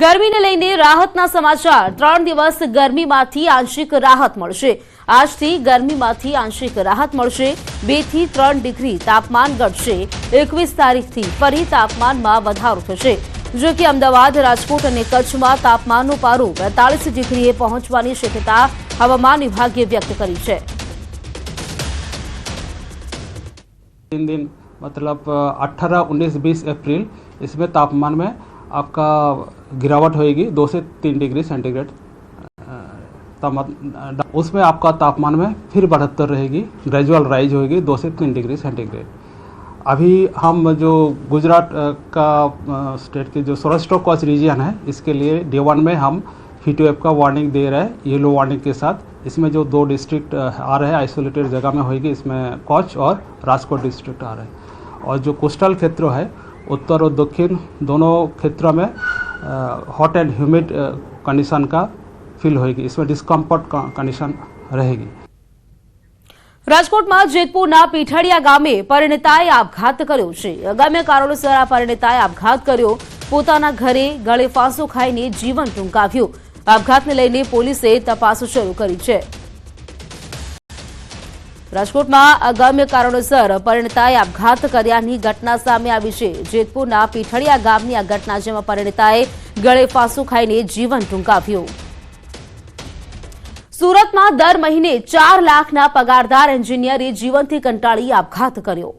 ગરમીને લઈને રાહતના સમાચાર। 3 દિવસ ગરમીમાંથી આંશિક રાહત મળશે। આજથી ગરમીમાંથી આંશિક રાહત મળશે। 2 થી 3 ડિગ્રી તાપમાન ઘટશે। 21 તારીખથી ફરી તાપમાનમાં વધારો થશે। જો કે અમદાવાદ, રાજકોટ અને કચ્છમાં તાપમાનનો પારો 42 ડિગ્રીએ પહોંચવાની શક્યતા હવામાન વિભાગે વ્યક્ત કરી છે। 3 दिन मतलब 18, 19, 20 अप्रैल इसमें तापमान में आपका गिरावट होएगी 2 से 3 डिग्री सेंटीग्रेड। उसमें आपका तापमान में फिर बढ़ोत्तर रहेगी, ग्रेजुअल राइज होएगी 2 से 3 डिग्री सेंटीग्रेड। अभी हम जो गुजरात का स्टेट के जो सौराष्ट्र कच्छ रीजन है, इसके लिए डे 1 में हम हीट वेव का वार्निंग दे रहे हैं, येलो वार्निंग के साथ। इसमें जो 2 डिस्ट्रिक्ट आ रहे हैं आइसोलेटेड जगह में होगी, इसमें कच्छ और राजकोट डिस्ट्रिक्ट आ रहे हैं। और जो कोस्टल क्षेत्र है, उत्तर और दक्षिण दोनों क्षेत्रों में हॉट एंड ह्यूमिड कंडीशन का फील होगी, इसमें डिस्कम्फर्ट कंडीशन रहेगी। રાજકોટમાં જેતપુરના પીઠડિયા ગામે પરિણીતાએ આપઘાત કર્યો છે। અગમ્ય કારણોસર આ પરિણીતાએ આપઘાત કર્યો। પોતાના ઘરે ગળે ફાંસો ખાઈને જીવન ટૂંકાવ્યું। આપઘાતને લઈને પોલીસે તપાસ શરૂ કરી છે। રાજકોટમાં અગમ્ય કારણોસર પરિણીતાએ આપઘાત કર્યાની ઘટના સામે આવી છે। જેતપુરના પીઠડિયા ગામની આ ઘટના, જેમાં પરિણીતાએ ગળે ફાંસો ખાઈને જીવન ટૂંકાવ્યું। સુરતમાં દર મહિને 4 લાખના પગારદાર એન્જિનિયરે જીવનથી કંટાળી આપઘાત કર્યો।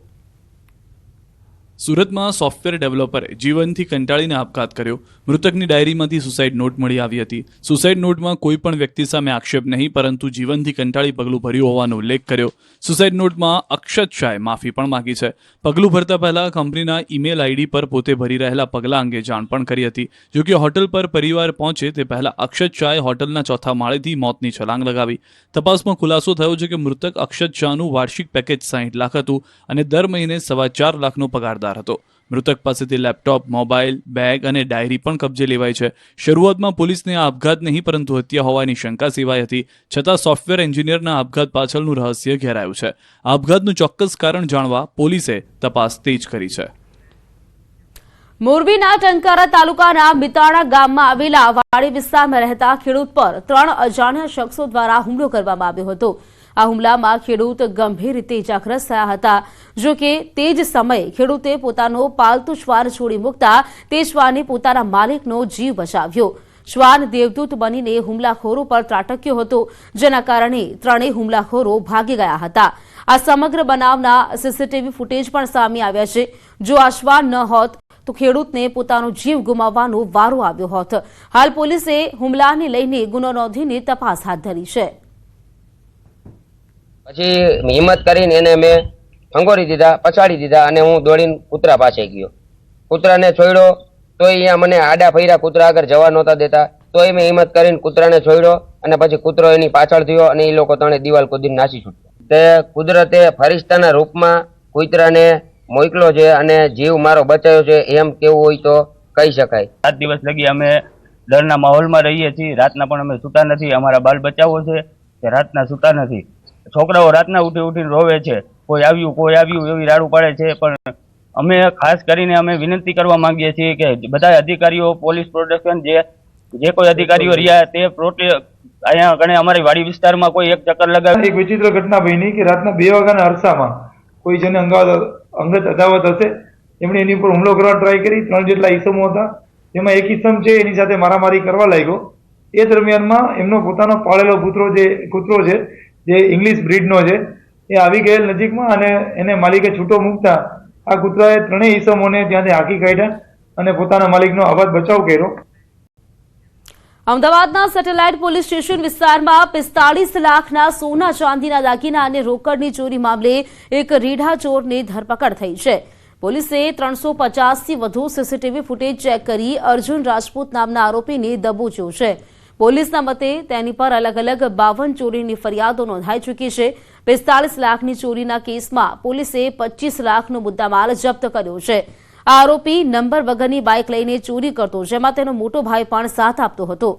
સુરતમાં સોફ્ટવેર ડેવલપરે જીવનથી કંટાળીને આપઘાત કર્યો। મૃતકની ડાયરીમાંથી સુસાઇડ નોટ મળી આવી હતી। સુસાઇડ નોટમાં કોઈ પણ વ્યક્તિ સામે આક્ષેપ નહીં, પરંતુ જીવનથી કંટાળી પગલું ભર્યું હોવાનો ઉલ્લેખ કર્યો। સુસાઇડ નોટમાં અક્ષત શાહે માફી પણ માંગી છે। પગલું ભરતા પહેલા કંપનીના ઈમેલ આઈડી પર પોતે ભરી રહેલા પગલા અંગે જાણ પણ કરી હતી। જો કે હોટલ પર પરિવાર પહોંચે તે પહેલા અક્ષત શાહે હોટલના 4થા માળેથી મોતની છલાંગ લગાવી। તપાસમાં ખુલાસો થયો છે કે મૃતક અક્ષત શાહનું વાર્ષિક પેકેજ 60 લાખ હતું અને દર મહિને 4.25 લાખનો પગારદાર હતો। મૃતક પાસેથી લેપટોપ, મોબાઈલ, બેગ અને ડાયરી પણ કબજે લેવાઈ છે। શરૂઆતમાં પોલીસને આ આપઘાત નહીં પરંતુ હત્યા હોવાની શંકા સેવાઈ હતી, છતાં સોફ્ટવેર એન્જિનિયરના આપઘાત પાછળનું રહસ્ય ઘેરાયું છે। આપઘાતનું ચોક્કસ કારણ જાણવા પોલીસે તપાસ તેજ કરી છે। મોરબીના ટંકારા તાલુકાના મિતાણા ગામમાં આવેલા વાડી વિસ્તારમાં રહેતા ખેડૂત પર 3 અજાણ્યા શખ્સો દ્વારા હુમલો કરવામાં આવ્યો હતો। આ હુમલામાં ખેડૂત ગંભીર રીતે ઇજાગ્રસ્ત થયા હતા। જો કે તે જ સમયે ખેડૂતે પોતાનો પાલતુ શ્વાન છોડી મૂકતા તે શ્વાને પોતાના માલિકનો જીવ બચાવ્યો। શ્વાન દેવદૂત બનીને હુમલાખોરો પર ત્રાટક્યો હતો, જેના કારણે 3 હુમલાખોરો ભાગી ગયા હતા। આ સમગ્ર બનાવના સીસીટીવી ફૂટેજ પણ સામે આવ્યા છે। જો આ શ્વાન ન હોત તો ખેડૂતને પોતાનો જીવ ગુમાવવાનો વારો આવ્યો હોત। હાલ પોલીસે હુમલાને લઈને ગુનો નોંધીને તપાસ હાથ ધરી છે। પછી હિંમત કરીને એને મેં ફંગોરી દીધા, પછાડી દીધા અને હું દોડીને કૂતરા પાસે ગયો। કૂતરાને છોડ્યો તો અહીંયા મને આડા ફર્યા, કૂતરા આગળ જવા નહોતા દેતા, તો મેં હિંમત કરીને કૂતરાને છોડ્યો અને પછી કૂતરો એની પાછળ થયો અને એ લોકો ત્રણે દિવાલ કૂદીને નાસી છૂટ્યા। તે કુદરતે ફરિશ્તાના રૂપમાં કૂતરાને મોકલ્યો છે અને જીવ મારો બચાવ્યો છે એમ કેવું હોય તો કહી શકાય। 7 દિવસ લગી અમે ડરના માહોલમાં રહીએ છીએ। રાતના પણ અમે સૂતા નથી। અમારા બાળ બચાવો છે કે રાતના સૂતા નથી। છોકરાઓ રાતના ઉઠીને રોવે છે, કોઈ આવ્યું એવી રાડું પાડે છે। પણ અમે ખાસ કરીને અમે વિનંતી કરવા માંગીએ છીએ કે બધા અધિકારીઓ, પોલીસ પ્રોટેક્શન જે કોઈ અધિકારીઓ રહ્યા તે અહીંયા ગણે અમારી વાડી વિસ્તારમાં કોઈ એક ચક્કર લગાવે। એક વિચિત્ર ઘટના બની કે રાતના 2 વાગ્યાના અરસામાં કોઈ જેને અંગત અદાવત હશે એમણે એની ઉપર હુમલો કરવા ટ્રાય કરી। 3 જેટલા ઈસમો હતા, જેમાં એક ઈસમ છે એની સાથે મારામારી કરવા લાગ્યો। એ દરમિયાનમાં એમનો પોતાનો પાળેલો કૂતરો છે જે ઇંગ્લિશ બ્રીડનો છે, એ આવી ગયેલ નજીકમાં અને એને માલિકે છૂટો મૂકતા આ કૂતરાએ 3 ઈસમોને ત્યાંથી હાંકી કાઢ્યા અને પોતાના માલિકનો આબાદ બચાવ કર્યો। અમદાવાદના સેટેલાઇટ પોલીસ સ્ટેશન વિસ્તારમાં 45 લાખના સોના ચાંદીના દાગીના અને રોકડની ચોરી મામલે એક રીઢા ચોરની ધરપકડ થઈ છે। પોલીસે 350થી વધુ સીસીટીવી ફૂટેજ ચેક કરી અર્જુન રાજપૂત નામના આરોપીને દબોચ્યો છે। પોલીસના મતે તેની પર અલગ અલગ 52 ચોરીની ફરિયાદો નોંધાઈ ચૂકી છે। 45 લાખની ચોરીના કેસમાં પોલીસે 25 લાખનો મુદ્દામાલ જપ્ત કર્યો છે। આ આરોપી નંબર વગરની બાઇક લઈને ચોરી કરતો, જેમાં તેનો મોટો ભાઈ પણ સાથ આપતો હતો।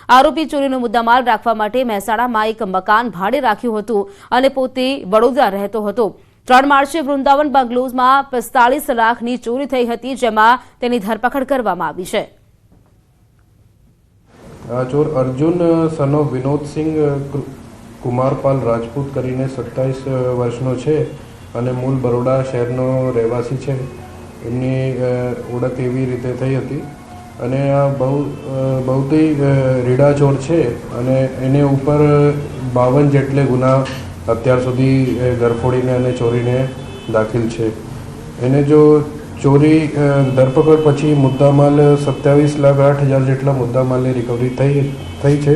આરોપી ચોરીનો મુદ્દામાલ રાખવા માટે મહેસાણામાં એક મકાન ભાડે રાખ્યું હતું અને પોતે વડોદરા રહેતો હતો। 3 માર્ચે વૃંદાવન બંગલોઝમાં 45 લાખની ચોરી થઈ હતી, જેમાં તેની ધરપકડ કરવામાં આવી છે। આ ચોર અર્જુન સન ઓફ વિનોદ સિંહ કુમારપાલ રાજપૂત કરીને 27 વર્ષનો છે અને મૂળ બરોડા શહેરનો રહેવાસી છે. એમની ઓળખ એવી રીતે થઈ હતી અને આ બહુથી રીડા ચોર છે અને એને ઉપર 52 જેટલે ગુના અત્યાર સુધી ગરફોડીને અને ચોરીને દાખલ છે. એને જો ચોરી ધરપકડ પછી મુદ્દામાલ 27,08,000 જેટલા મુદ્દામાલની રિકવરી થઈ છે.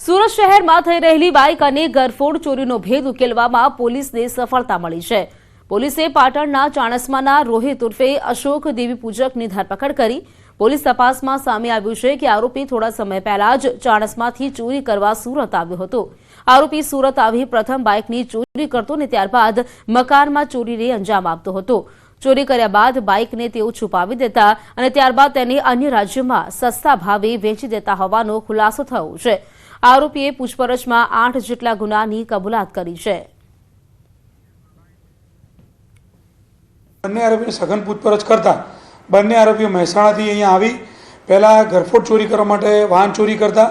સુરત શહેરમાં થઈ રહેલી બાઇક અને ગરફોડ ચોરીનો ભેદ ઉકેલવામાં પોલીસને સફળતા મળી છે. પોલીસે પાટણના ચાણસ્માના રોહિત ઉર્ફે અશોક દેવી પૂજકની ધરપકડ કરી. પોલીસ તપાસમાં સામે આવ્યું છે કે આરોપી થોડા સમય પહેલા જ ચાણસ્માથી ચોરી કરવા સુરત આવ્યો હતો. આરોપી સુરત આવી પ્રથમ બાઇકની ચોરી કરતો અને ત્યારબાદ મકાનમાં ચોરીને અંજામ આપતો હતો. ચોરી કર્યા બાદ બાઇકને તેઓ છુપાવી દેતા અને ત્યારબાદ તેને અન્ય રાજ્યોમાં સસ્તા ભાવે વેચી દેતા હોવાનો ખુલાસો થયો છે. આરોપીએ પૂછપરછમાં 8 જેટલા ગુનાની કબૂલાત કરી છે. બંને આરોપીને સઘન પૂછપરછ કરતા બંને આરોપીઓ મહેસાણાથી અહીંયા આવી પહેલાં ગરફોડ ચોરી કરવા માટે વાહન ચોરી કરતા.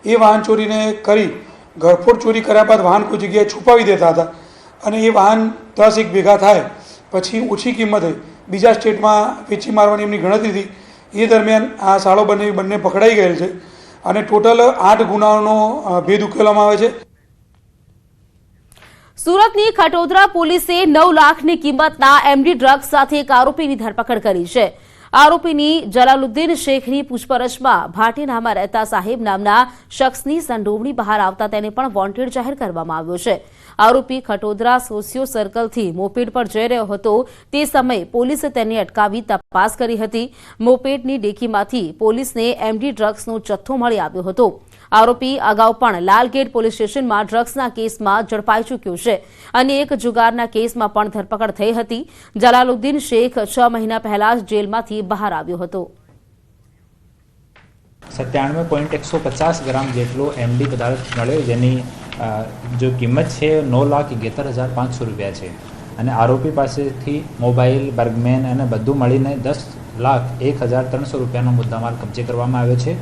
એ વાહન ચોરીને કરી ગરફોડ ચોરી કર્યા બાદ વાહન કોઈ જગ્યાએ છુપાવી દેતા હતા અને એ વાહન 10 એક ભેગા થાય પછી ઓછી કિંમતે બીજા સ્ટેટમાં વેચી મારવાની એમની ગણતરી હતી. એ દરમિયાન આ સાળો બંને પકડાઈ ગયેલ છે અને ટોટલ 8 ગુનાઓનો ભેદ ઉકેલવામાં આવે છે. સુરતની ખટોદરા પોલીસે 9 લાખની કિંમતના એમડી ડ્રગ્સ સાથે એક આરોપીની ધરપકડ કરી છે. આરોપીની જલાલુદ્દીન શેખની પૂછપરછમાં ભાટીનામાં રહેતા સાહેબ નામના શખ્સની સંડોવણી બહાર આવતા તેને પણ વોન્ટેડ જાહેર કરવામાં આવ્યો છે. આરોપી ખટોદરા સોસિયો સર્કલથી મોપેડ પર જઈ રહ્યો હતો. તે સમયે પોલીસે તેને અટકાવી તપાસ કરી હતી. મોપેડની ડેકીમાંથી પોલીસને એમડી ડ્રગ્સનો જથ્થો મળી આવ્યો હતો. આરોપી અગાઉ પણ લાલગેટ પોલીસ સ્ટેશનમાં ડ્રગ્સના કેસમાં ઝડપાઈ ચૂક્યો છે અને એક જુગારના કેસમાં પણ ધરપકડ થઈ હતી. જલાલુદ્દીન શેખ 6 મહિના પહેલા જ જેલમાંથી બહાર આવ્યો હતો. 97.150 ગ્રામ જેટલો એમડી પદાર્થ મળ્યો, જેની જો કિંમત છે 9,71,500 રૂપિયા છે અને આરોપી પાસેથી મોબાઈલ, બર્ગમેન અને બધું મળીને 10,01,300 રૂપિયાનો મુદ્દામાલ કબજે કરવામાં આવ્યો છે.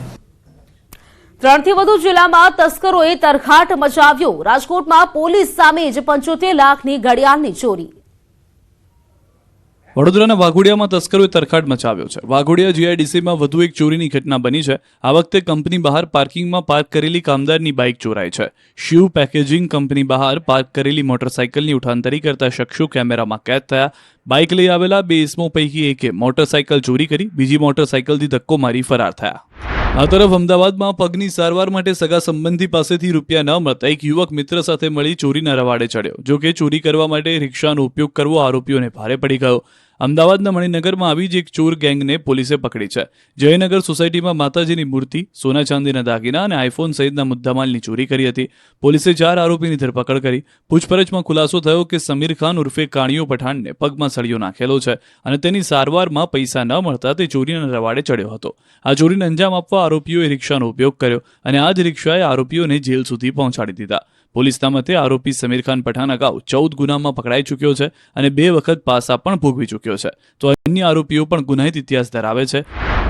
3 થી વધુ જિલ્લામાં તસ્કરોએ તરખાટ મચાવ્યો. રાજકોટમાં પોલીસ સામે જ 75 લાખની ઘડિયાળની ચોરી. વડોદરાના વાઘોડિયામાં તસ્કરોએ તરખાટ મચાવ્યો છે. વાઘોડિયા જીઆઈડીસીમાં વધુ એક ચોરીની ઘટના બની છે. આ વખતે કંપની બહાર પાર્કિંગમાં પાર્ક કરેલી કામદારની બાઇક ચોરાઈ છે. શિવ પેકેજિંગ કંપની બહાર પાર્ક કરેલી મોટરસાઇકલની ઉઠાંતરી કરતા શખ્સો કેમેરામાં કેદ થયા. બાઇક લઈ આવેલા 2 ઇસમો પૈકી એકે મોટરસાઇકલ ચોરી કરી બીજી મોટરસાઇકલથી ધક્કો મારી ફરાર થયા. આ તરફ અમદાવાદમાં પગની સારવાર માટે સગા સંબંધી પાસેથી રૂપિયા ન મળતા એક યુવક મિત્ર સાથે મળી ચોરીના રવાડે ચડ્યો. જો કે ચોરી કરવા માટે રિક્ષાનો ઉપયોગ કરવો આરોપીઓને ભારે પડી ગયો. અમદાવાદના મણિનગરમાં આવી જ એક ચોર ગેંગને પોલીસે પકડી છે. જયનગર સોસાયટીમાં માતાજીની મૂર્તિ, સોના ચાંદીના દાગીના અને આઈફોન સહિતના મુદ્દામાલની ચોરી કરી હતી. પોલીસે 4 આરોપીની ધરપકડ કરી. પૂછપરછમાં ખુલાસો થયો કે સમીર ખાન ઉર્ફે કાણીઓ પઠાણને પગમાં સળિયો નાખેલો છે અને તેની સારવારમાં પૈસા ન મળતા તે ચોરીના રવાડે ચડ્યો હતો. આ ચોરીને અંજામ આપવા આરોપીઓએ રિક્ષાનો ઉપયોગ કર્યો અને આ જ રિક્ષાએ આરોપીઓને જેલ સુધી પહોંચાડી દીધા. પોલીસના મતે આરોપી સમીર ખાન પઠાણ અગાઉ 14 ગુનામાં પકડાઈ ચૂક્યો છે અને 2 વખત પાસા પણ ભોગવી ચૂક્યો છે. તો અન્ય આરોપીઓ પણ ગુનાહિત ઇતિહાસ ધરાવે છે.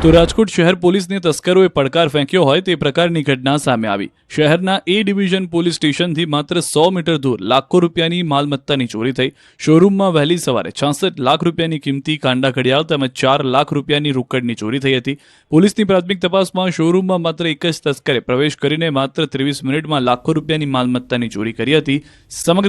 તો રાજકોટ શહેર પોલીસને તસ્કરોએ પડકાર ફેંક્યો હોય તે પ્રકારની ઘટના સામે આવી. શહેરના એ ડિવિઝન પોલીસ સ્ટેશનથી માત્ર 100 મીટર દૂર લાખો રૂપિયાની માલમત્તાની ચોરી થઈ. શોરૂમમાં વહેલી સવારે 66 લાખ રૂપિયાની કિંમતી કાંડા ઘડિયાળ તેમજ 4 લાખ રૂપિયાની રોકડની ચોરી થઈ હતી. પોલીસની પ્રાથમિક તપાસમાં શોરૂમમાં માત્ર એક જ તસ્કરે પ્રવેશ કરીને માત્ર 23 મિનિટમાં લાખો રૂપિયાની માલમત્તાની ચોરી કરી હતી. સમગ્ર